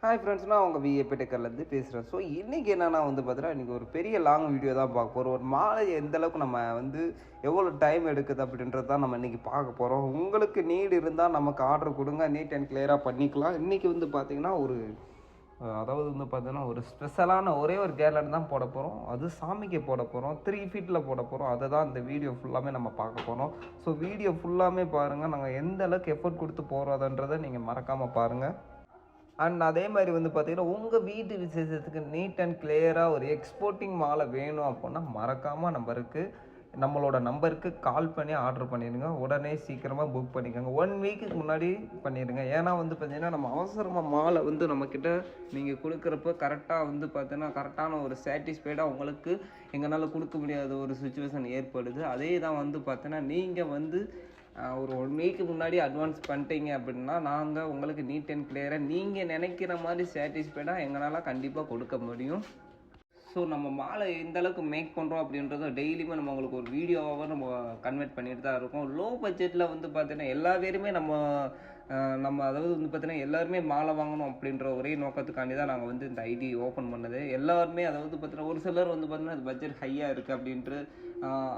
Hi friends, நான் உங்கள் VAP டெக்கர்லேருந்து பேசுகிறேன். ஸோ இன்றைக்கி என்னென்னா பார்த்தீங்கன்னா, இன்றைக்கி ஒரு பெரிய லாங் வீடியோ தான் பார்க்க போகிறோம். ஒரு மாலை எந்தளவுக்கு நம்ம எவ்வளோ டைம் எடுக்குது அப்படின்றது தான் நம்ம இன்றைக்கி பார்க்க போகிறோம். உங்களுக்கு நீடு இருந்தால் நமக்கு ஆர்டர் கொடுங்க, நீட் அண்ட் கிளியராக பண்ணிக்கலாம். இன்றைக்கி பார்த்திங்கன்னா பார்த்தீங்கன்னா ஒரு ஸ்பெஷலான ஒரே ஒரு கேர்லண்ட் தான் போட போகிறோம். அது சாமிக்கு போட போகிறோம். 3 ஃபீட்டில் போட போகிறோம். அதை தான் இந்த வீடியோ ஃபுல்லாமே நம்ம பார்க்க போகிறோம். ஸோ வீடியோ ஃபுல்லாமே பாருங்கள். நாங்கள் எந்த அளவுக்கு எஃபர்ட் கொடுத்து போகிறோன்றதை நீங்கள் மறக்காமல் பாருங்கள். அண்ட் அதே மாதிரி பார்த்தீங்கன்னா, உங்கள் வீட்டு விசேஷத்துக்கு நீட் அண்ட் கிளியராக ஒரு எக்ஸ்போர்ட்டிங் மாலை வேணும் அப்படின்னா மறக்காமல் நம்மளோட நம்பருக்கு கால் பண்ணி ஆர்டர் பண்ணிடுங்க. உடனே சீக்கிரமாக புக் பண்ணிக்கோங்க. 1 வீக்குக்கு முன்னாடி பண்ணிடுங்க. ஏன்னா பார்த்தீங்கன்னா, நம்ம அவசரமாக மாலை நம்மக்கிட்ட நீங்கள் கொடுக்குறப்ப கரெக்டாக பார்த்தீங்கன்னா கரெக்டான ஒரு சாட்டிஸ்ஃபைடாக உங்களுக்கு எங்களால் கொடுக்க முடியாத ஒரு சுச்சுவேஷன் ஏற்படுது. அதே தான் பார்த்தீங்கன்னா நீங்கள் ஒரு 1 வீக்கு முன்னாடி அட்வான்ஸ் பண்ணிட்டீங்க அப்படின்னா நாங்கள் உங்களுக்கு நீட் அண்ட் கிளியராக நீங்கள் நினைக்கிற மாதிரி சாட்டிஸ்ஃபைடாக எங்களால் கண்டிப்பாக கொடுக்க முடியும். ஸோ நம்ம மாலை எந்த அளவுக்கு மேக் பண்ணுறோம் அப்படின்றத டெய்லியுமே நம்ம உங்களுக்கு ஒரு வீடியோவாக நம்ம கன்வெர்ட் பண்ணிட்டு தான் இருக்கோம். லோ பட்ஜெட்டில் பார்த்தீங்கன்னா எல்லா பேருமே நம்ம அதாவது பார்த்தீங்கன்னா எல்லாருமே மாலை வாங்கணும் அப்படின்ற ஒரே நோக்கத்துக்காண்டி தான் நாங்கள் இந்த ஐடி ஓப்பன் பண்ணது. எல்லாருமே அதாவது பார்த்தீங்கன்னா ஒரு சிலர் பார்த்தீங்கன்னா அது பட்ஜெட் ஹையாக இருக்குது அப்படின்ட்டு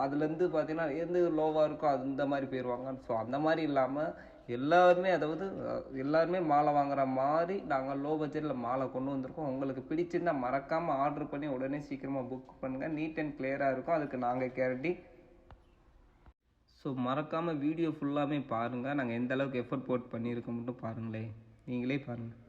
அதுலேருந்து பார்த்தீங்கன்னா எந்த லோவாக இருக்கோ அந்த மாதிரி போயிடுவாங்க. ஸோ அந்த மாதிரி இல்லாமல் எல்லாருமே மாலை வாங்குற மாதிரி நாங்கள் லோ பட்ஜெட்டில் மாலை கொண்டு வந்திருக்கோம். உங்களுக்கு பிடிச்சிருந்தால் மறக்காமல் ஆர்டர் பண்ணி உடனே சீக்கிரமாக புக் பண்ணுங்கள். நீட் அண்ட் கிளியராக இருக்கும், அதுக்கு நாங்கள் கேரண்டி. ஸோ மறக்காமல் வீடியோ ஃபுல்லாமே பாருங்கள். நாங்கள் எந்த அளவுக்கு எஃபர்ட் போட்டு பண்ணியிருக்கோம் மட்டும் பாருங்களேன், நீங்களே பாருங்கள்.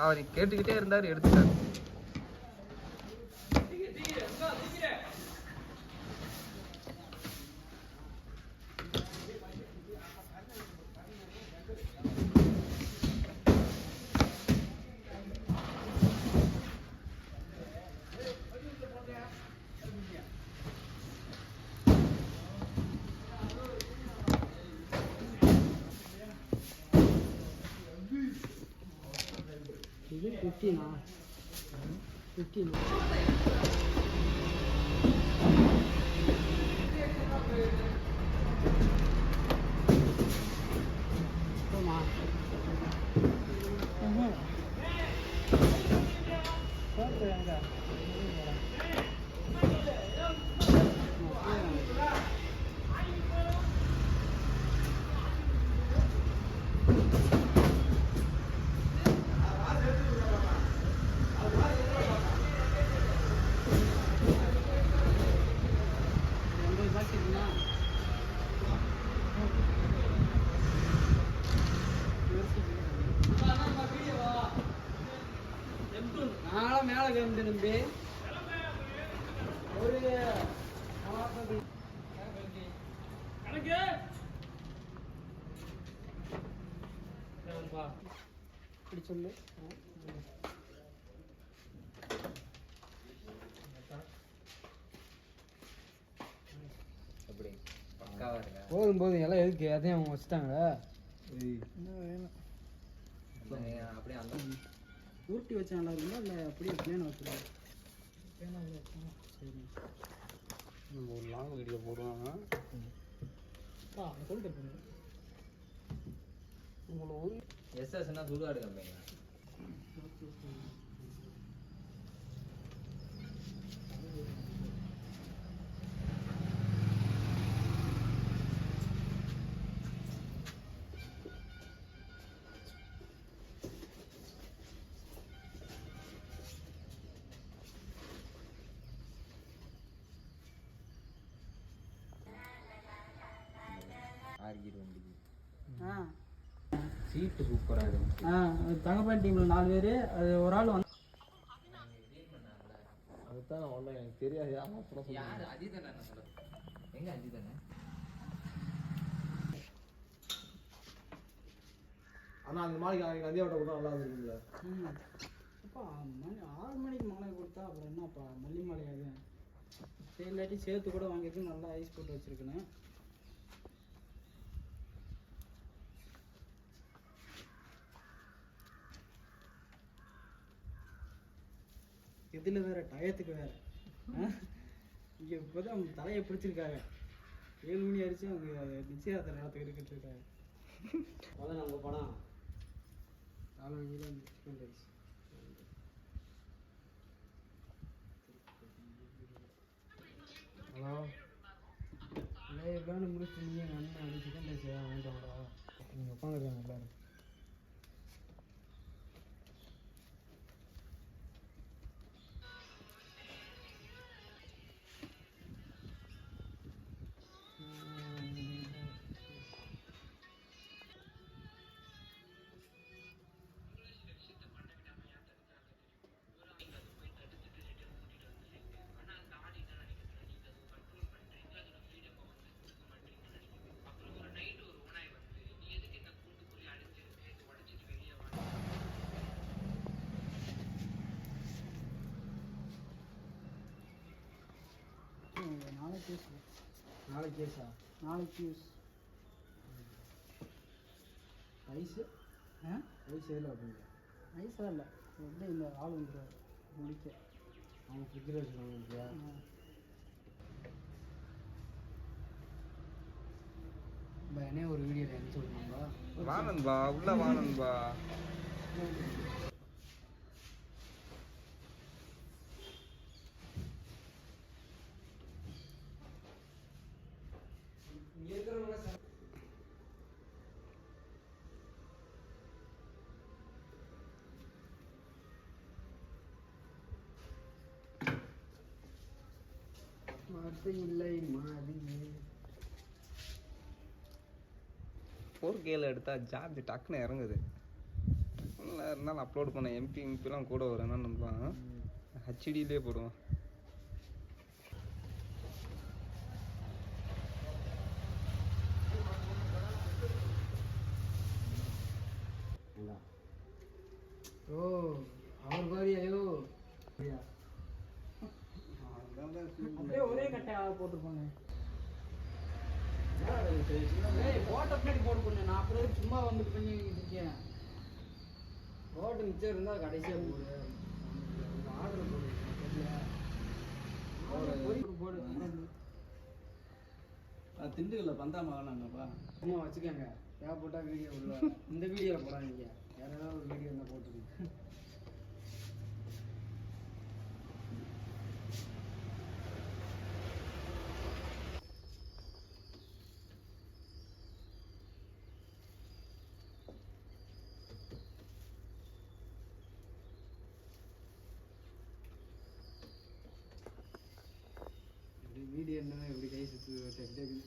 அவர் கேட்டுக்கிட்டே இருந்தார், எடுத்துட்டார். இது 15 மேல கிளம்பி ஒரு இப்படி சொல்லு. போதும் போதும் எல்லாம் எதுக்கு அதையும் அவங்க வச்சுட்டாங்க. அப்படியே அந்த ஊட்டி வச்சா நல்லா இருக்குங்களா இல்லை அப்படியே பிளேன் வச்சுருவாங்க? சரி, நம்ம ஒரு லாங் வீடியோ போடுவாங்க. சொல்லிட்டு உங்களை ஒரு எஸ்எஸ்னா சுடுகாடு கம்பெனி. சீட்டு சூப்பராக இருக்கு. தங்கப்பாண்டி டீமில் 4 பேர், அது ஒரு ஆள் வந்து அதுதான் ஒன்றும் எனக்கு தெரியாது. யார் அஜித் அண்ணா சொல்ல? எங்க அஜித் அண்ணா? ஆனால் அந்த மாலைக்கு நந்தியாவட்ட கூட நல்லா இருக்குங்களா? அப்பா 6 மணிக்கு மாலை கொடுத்தா அப்புறம் என்னப்பா மல்லி மாலை? அது சரி, இல்லாட்டி சேர்த்து கூட வாங்கிட்டு நல்லா ஐஸ் போட்டு வச்சுருக்கேன். இதில் வேற டயத்துக்கு வேற இங்கே இப்போ தான் தலையை பிடிச்சிருக்காங்க. 7 மணி ஆயிடுச்சு, அவங்க நிச்சயதார்த்த நேரத்துக்கு எடுக்கிட்டு இருக்காங்க. அதான் நம்ம படம் 4 மணிக்கு ஆயிடுச்சு. ஹலோ, இல்லை எப்படின்னு முடிச்சுட்டு நீங்கள் அண்ணன் அப்படி சிக்கன் ரைஸ் வாங்கிட்டு வாங்கடா. நீங்கள் உட்காந்துருக்காங்க எல்லாரும். நாளைக்கு கேஸா? நாளைக்கு யூஸ் ஐஸு ஐஸ் எதில் அப்படிங்க? ஐஸாக இல்லை, எப்படி இந்த ஆள் வந்துடுவார் முடிக்க. அவங்க ஃப்ரிட்ஜில் வச்சுருவாங்க இல்லையா? என்னையே ஒரு வீடியோவில் அனுப்பிச்சு விட்ருந்தாங்களா? வானன்பா உள்ள வானன்பா. வார்த்தை இல்லை மாதிரி 4Kல எடுத்தா சார்ஜ் டக்குன்னு இறங்குது. நல்லா இருந்தாலும் அப்லோட் பண்ண எம்பிலாம் கூட வரும். என்ன நம்பலாம் ஹெச்டிலே போடுவோம். ஓ அவர் பாரி ஐயோ அப்படியே ஒரே கட்டையாக போட்டிருப்பாங்க. போட்ட பின்னாடி போட்டு பண்ணேன் நான். அப்படியே சும்மா வந்து பண்ணிக்கிட்டு இருக்கேன். போட்டு மிச்சம் இருந்தால் கடைசியாக போடு. ஆர்டர் போடு போடு. திண்டுக்கல்ல பந்தாம வேணாங்கப்பா. சும்மா வச்சுக்கோங்க. தேவைப்பட்டால் வீடியோ உள்ள இந்த வீடியோவில் போடாதீங்க. வேற ஏதாவது ஒரு வீடியோ இருந்தால் போட்டுருங்க. வீடியோ என்ன எப்படி கை சுற்று டெக்டக்கு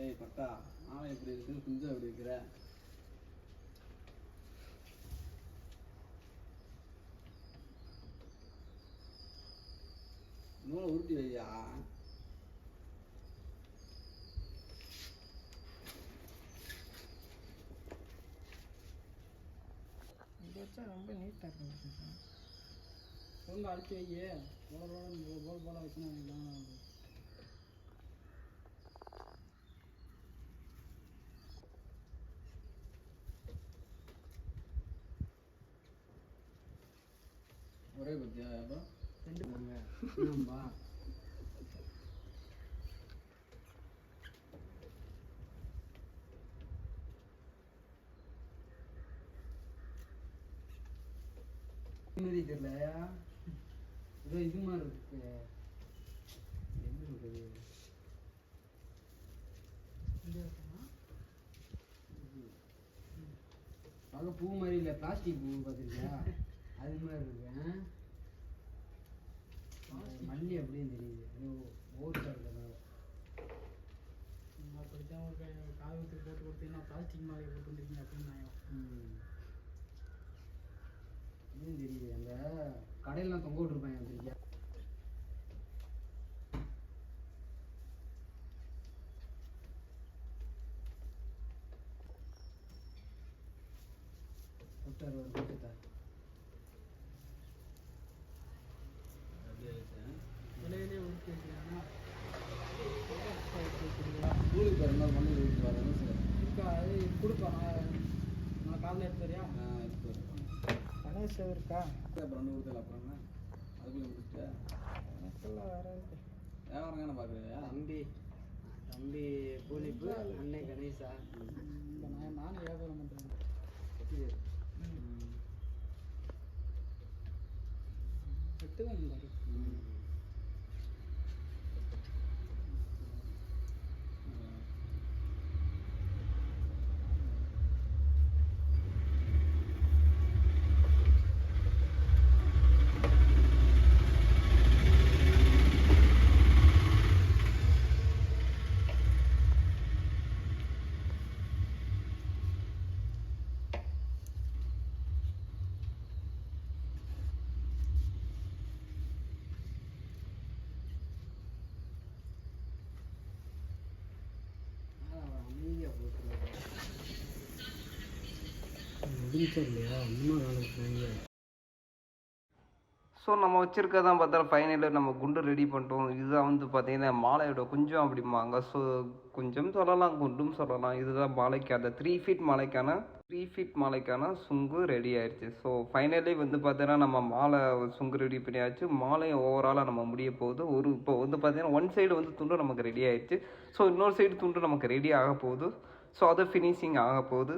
ஏய் பட்டா, ஆளை எப்படி இருக்கு, குஞ்சம் எப்படி இருக்கிற? நூலை உருட்டி வையா. இது வச்சா ரொம்ப நீட்டாக இருக்கும். ஒழுங்காக அடிச்சு வையே. போல வச்சுனா ஒரே பத்தியா அப்போ 2 ஆமாம்பா. தெரியலையா? ஏதோ இது மாதிரி இருக்கு. என்ன சொல்றது? பார்க்க பூ மாதிரி இல்லை, பிளாஸ்டிக் பூ பார்த்துருக்கியா? அது மாதிரி இருக்கு. மல்லி அப்படின்னு தெரியுது. ஏதோ ஓட்டாக இருக்கிறதால அப்படித்தான் ஒரு காகிதத்துக்கு போட்டு கொடுத்தீங்கன்னா பிளாஸ்டிக் மாலையை போட்டு வந்துருக்கீங்க அப்படின்னு நான் இன்னும் தெரியுது. அந்த கடையெல்லாம் தொங்க விட்டுருப்பாங்க தெரியா? முடிச்சிட்டாரு ஒரு கூட்டத்தை. இலையிலே ஊற்றி வைக்கிறாங்கன்னா ஸ்கூலுக்கு பாருங்க பண்ணி வீட்டுக்கு பாருங்க சார். இருக்கா அது கொடுப்பா. நான் காலையில் எடுத்து வரியா? இப்போ கணேஷ் இருக்கா? அப்புறம் வந்து கொடுத்தல அப்புறம் என்ன அதுக்குள்ள முடிச்சுட்டேன். எனக்கெல்லாம் வேற இருக்கு. வியாபாரம் என்ன பார்க்குறியா? தம்பி பூலிப்பு அன்னை கணேசா. நானும் வியாபாரம் பண்ணுறேன். எடுத்துதான் பாரு. அமைதியாக போட்டுருவாங்க. முடிஞ்சா இல்லையா இன்னும் நாளைக்கு போய். ஸோ நம்ம வச்சுருக்கதான் பார்த்தா ஃபைனலில் நம்ம குண்டு ரெடி பண்ணிட்டோம். இதுதான் வந்து பார்த்தீங்கன்னா மாலையோட கொஞ்சம் அப்படிம்பாங்க. ஸோ கொஞ்சம் சொல்லலாம், குண்டும் சொல்லலாம். இதுதான் மாலைக்கு அந்த 3 ஃபீட் மாலைக்கான சுங்கு ரெடி ஆயிடுச்சு. ஸோ ஃபைனலி வந்து பார்த்தீங்கன்னா நம்ம மாலை சுங்கு ரெடி பண்ணியாச்சு. மாலையும் ஓவராலாக நம்ம முடிய போகுது. இப்போ வந்து பார்த்தீங்கன்னா ஒன் சைடு வந்து துண்டு நமக்கு ரெடி ஆயிடுச்சு. ஸோ இன்னொரு சைடு துண்டு நமக்கு ரெடி ஆக போகுது. ஸோ அது ஃபினிஷிங் ஆக போகுது.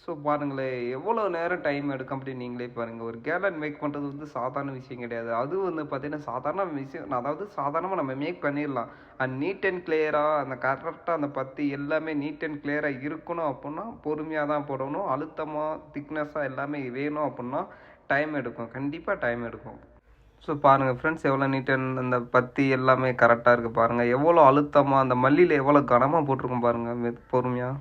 ஸோ பாருங்களேன் எவ்வளோ நேரம் டைம் எடுக்கும் அப்படின்னு நீங்களே பாருங்கள். ஒரு கேர்லண்ட் மேக் பண்ணுறது வந்து சாதாரண விஷயம் கிடையாது. அது வந்து பார்த்திங்கன்னா சாதாரண விஷயம், அதாவது சாதாரணமாக நம்ம மேக் பண்ணிடலாம். அண்ட் நீட் அண்ட் கிளியராக அந்த கரெக்டாக அந்த பத்தி எல்லாமே நீட் அண்ட் கிளியராக இருக்கணும் அப்படின்னா பொறுமையாக தான் போடணும். அழுத்தமாக திக்னஸாக எல்லாமே வேணும் அப்படின்னா டைம் எடுக்கும், கண்டிப்பாக டைம் எடுக்கும். ஸோ பாருங்கள் ஃப்ரெண்ட்ஸ் எவ்வளோ நீட் அண்ட் அந்த பத்தி எல்லாமே கரெக்டாக இருக்குது பாருங்கள். எவ்வளோ அழுத்தமாக அந்த மல்லியில் எவ்வளோ கனமாக போட்டிருக்கோம் பாருங்கள் பொறுமையாக.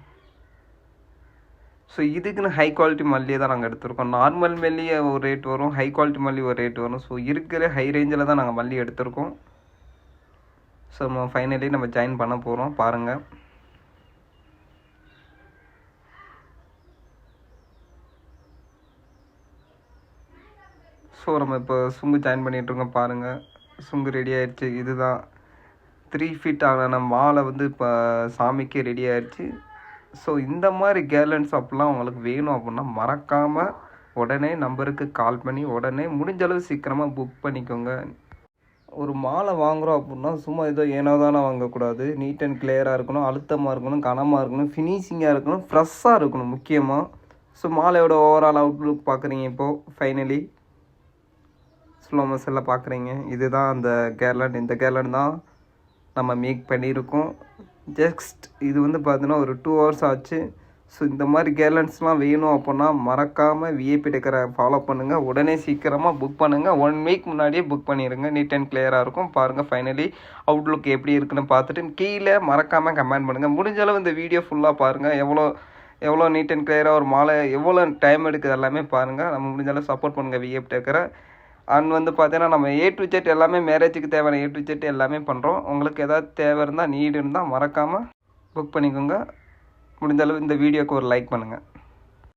ஸோ இதுக்குன்னு ஹை குவாலிட்டி மல்லியை தான் நாங்கள் எடுத்திருக்கோம். நார்மல் மல்லியை ஒரு ரேட் வரும், ஹை குவாலிட்டி மல்லி ஒரு ரேட் வரும். ஸோ இருக்கிற ஹை ரேஞ்சில் தான் நாங்கள் மல்லி எடுத்திருக்கோம். ஸோ நம்ம ஃபைனலி நம்ம ஜாயின் பண்ண போகிறோம் பாருங்கள். ஸோ நம்ம இப்போ சுங்கு ஜாயின் பண்ணிகிட்ருக்கோம் பாருங்கள். சுங்கு ரெடி ஆயிடுச்சு. இதுதான் 3 ஃபீட் ஆன மாலை வந்து இப்போ சாமிக்கு ரெடி ஆயிடுச்சு. ஸோ இந்த மாதிரி கேர்லண்ட் ஷாப்லாம் உங்களுக்கு வேணும் அப்படின்னா மறக்காமல் உடனே நம்பருக்கு கால் பண்ணி உடனே முடிஞ்சளவு சீக்கிரமாக புக் பண்ணிக்கோங்க. ஒரு மாலை வாங்குகிறோம் அப்படின்னா சும்மா ஏதோ ஏனோ தானே வாங்கக்கூடாது. நீட் அண்ட் கிளியராக இருக்கணும், அழுத்தமாக இருக்கணும், கனமாக இருக்கணும், ஃபினிஷிங்காக இருக்கணும், ஃப்ரெஷ்ஷாக இருக்கணும் முக்கியமாக. ஸோ மாலையோட ஓவரால் அவுட்லுக் பார்க்குறீங்க இப்போது ஃபைனலி ஸ்லோ மோஷனில் பார்க்குறீங்க. இதுதான் அந்த கேர்லண்ட். இந்த கேர்லண்ட் தான் நம்ம மேக் பண்ணியிருக்கோம். ஜஸ்ட் இது வந்து பார்த்தீங்கன்னா ஒரு 2 hours ஆச்சு. ஸோ இந்த மாதிரி கேர்லண்ட்ஸ்லாம் வேணும் அப்படின்னா மறக்காமல் விஐபி டெக்கரை ஃபாலோ பண்ணுங்கள். உடனே சீக்கிரமாக புக் பண்ணுங்கள். 1 week முன்னாடியே புக் பண்ணிடுங்க. நீட் அண்ட் கிளியராக இருக்கும் பாருங்கள். ஃபைனலி அவுட்லுக் எப்படி இருக்குன்னு பார்த்துட்டு கீழே மறக்காமல் கமெண்ட் பண்ணுங்கள். முடிஞ்ச அளவு இந்த வீடியோ ஃபுல்லாக பாருங்கள். எவ்வளோ நீட் அண்ட் கிளியராக ஒரு மாலை எவ்வளோ டைம் எடுக்குது எல்லாமே பாருங்கள். நம்ம முடிஞ்ச அளவு சப்போர்ட் பண்ணுங்கள் விஐபி டெக்கரை. அண்ட் வந்து பார்த்தீங்கன்னா நம்ம A to Z எல்லாமே மேரேஜுக்கு தேவையான A to Z எல்லாமே பண்ணுறோம். உங்களுக்கு ஏதாவது தேவை இருந்தால் நீடு இருந்தால் மறக்காமல் புக் பண்ணிக்கோங்க. முடிஞ்ச அளவு இந்த வீடியோக்கு ஒரு லைக் பண்ணுங்கள்.